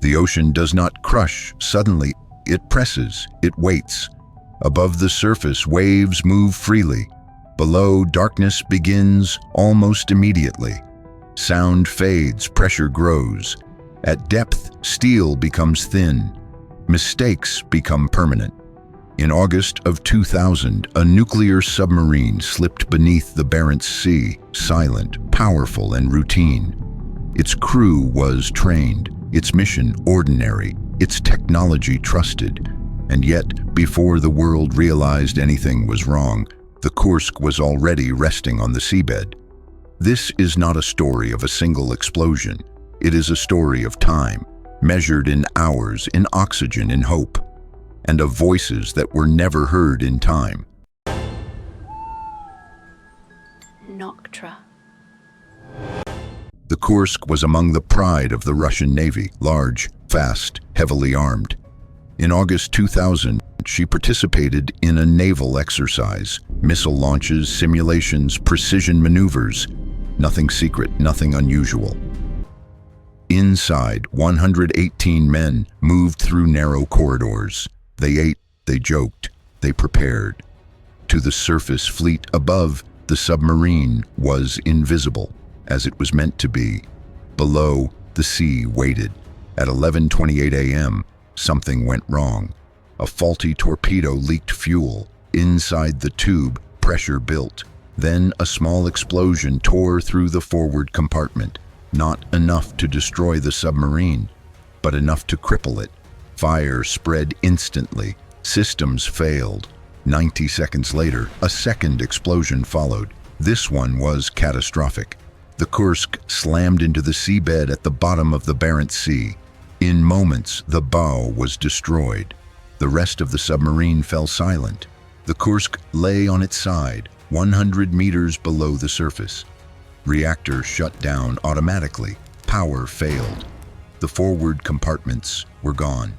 The ocean does not crush suddenly, it presses, it waits. Above the surface, waves move freely. Below, darkness begins almost immediately. Sound fades, pressure grows. At depth, steel becomes thin. Mistakes become permanent. In August of 2000, a nuclear submarine slipped beneath the Barents Sea, silent, powerful, and routine. Its crew was trained, its mission ordinary, its technology trusted. And yet, before the world realized anything was wrong, the Kursk was already resting on the seabed. This is not a story of a single explosion. It is a story of time, measured in hours, in oxygen, in hope, and of voices that were never heard in time. Noctra. The Kursk was among the pride of the Russian Navy, large, fast, heavily armed. In August 2000, she participated in a naval exercise, missile launches, simulations, precision maneuvers. Nothing secret, nothing unusual. Inside, 118 men moved through narrow corridors. They ate, they joked, they prepared. To the surface fleet above, the submarine was invisible, as it was meant to be. Below, the sea waited. At 11:28 a.m., something went wrong. A faulty torpedo leaked fuel. Inside the tube, pressure built. Then a small explosion tore through the forward compartment. Not enough to destroy the submarine, but enough to cripple it. Fire spread instantly. Systems failed. 90 seconds later, a second explosion followed. This one was catastrophic. The Kursk slammed into the seabed at the bottom of the Barents Sea. In moments, the bow was destroyed. The rest of the submarine fell silent. The Kursk lay on its side, 100 meters below the surface. Reactors shut down automatically. Power failed. The forward compartments were gone.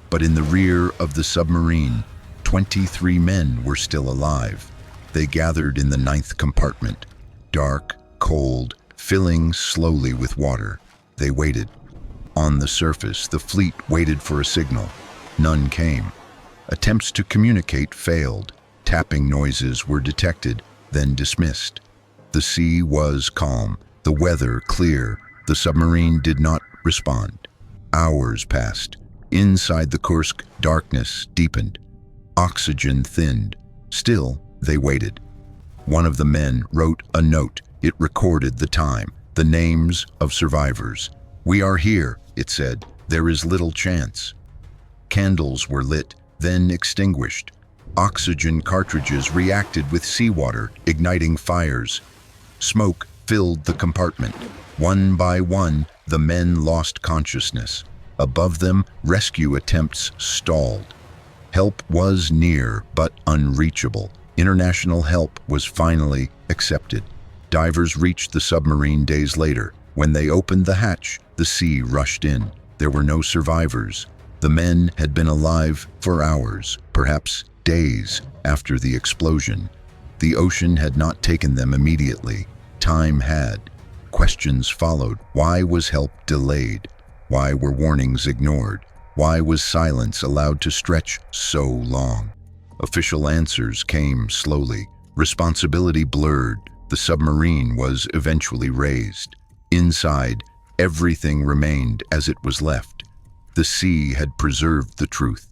But in the rear of the submarine, 23 men were still alive. They gathered in the 9th compartment, dark, cold, filling slowly with water. They waited. On the surface, the fleet waited for a signal. None came. Attempts to communicate failed. Tapping noises were detected, then dismissed. The sea was calm, the weather clear. The submarine did not respond. Hours passed. Inside the Kursk, darkness deepened. Oxygen thinned. Still, they waited. One of the men wrote a note. It recorded the time, the names of survivors. "We are here," it said. "There is little chance." Candles were lit, then extinguished. Oxygen cartridges reacted with seawater, igniting fires. Smoke filled the compartment. One by one, the men lost consciousness. Above them, rescue attempts stalled. Help was near, but unreachable. International help was finally accepted. Divers reached the submarine days later. When they opened the hatch, the sea rushed in. There were no survivors. The men had been alive for hours, perhaps days, after the explosion. The ocean had not taken them immediately. Time had. Questions followed. Why was help delayed? Why were warnings ignored? Why was silence allowed to stretch so long? Official answers came slowly. Responsibility blurred. The submarine was eventually raised. Inside, everything remained as it was left. The sea had preserved the truth.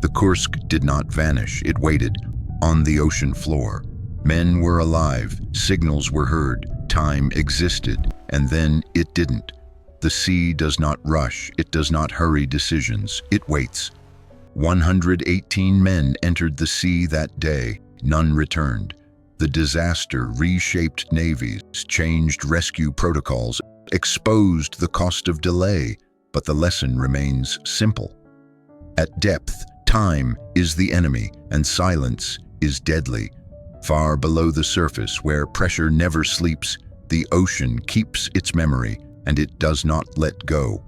The Kursk did not vanish. It waited on the ocean floor. Men were alive, signals were heard, time existed, and then it didn't. The sea does not rush, it does not hurry decisions, it waits. 118 men entered the sea that day, none returned. The disaster reshaped navies, changed rescue protocols, exposed the cost of delay, but the lesson remains simple. At depth, time is the enemy, and silence is deadly. Far below the surface, where pressure never sleeps, the ocean keeps its memory, and it does not let go.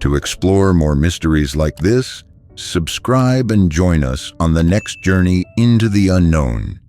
To explore more mysteries like this, subscribe and join us on the next journey into the unknown.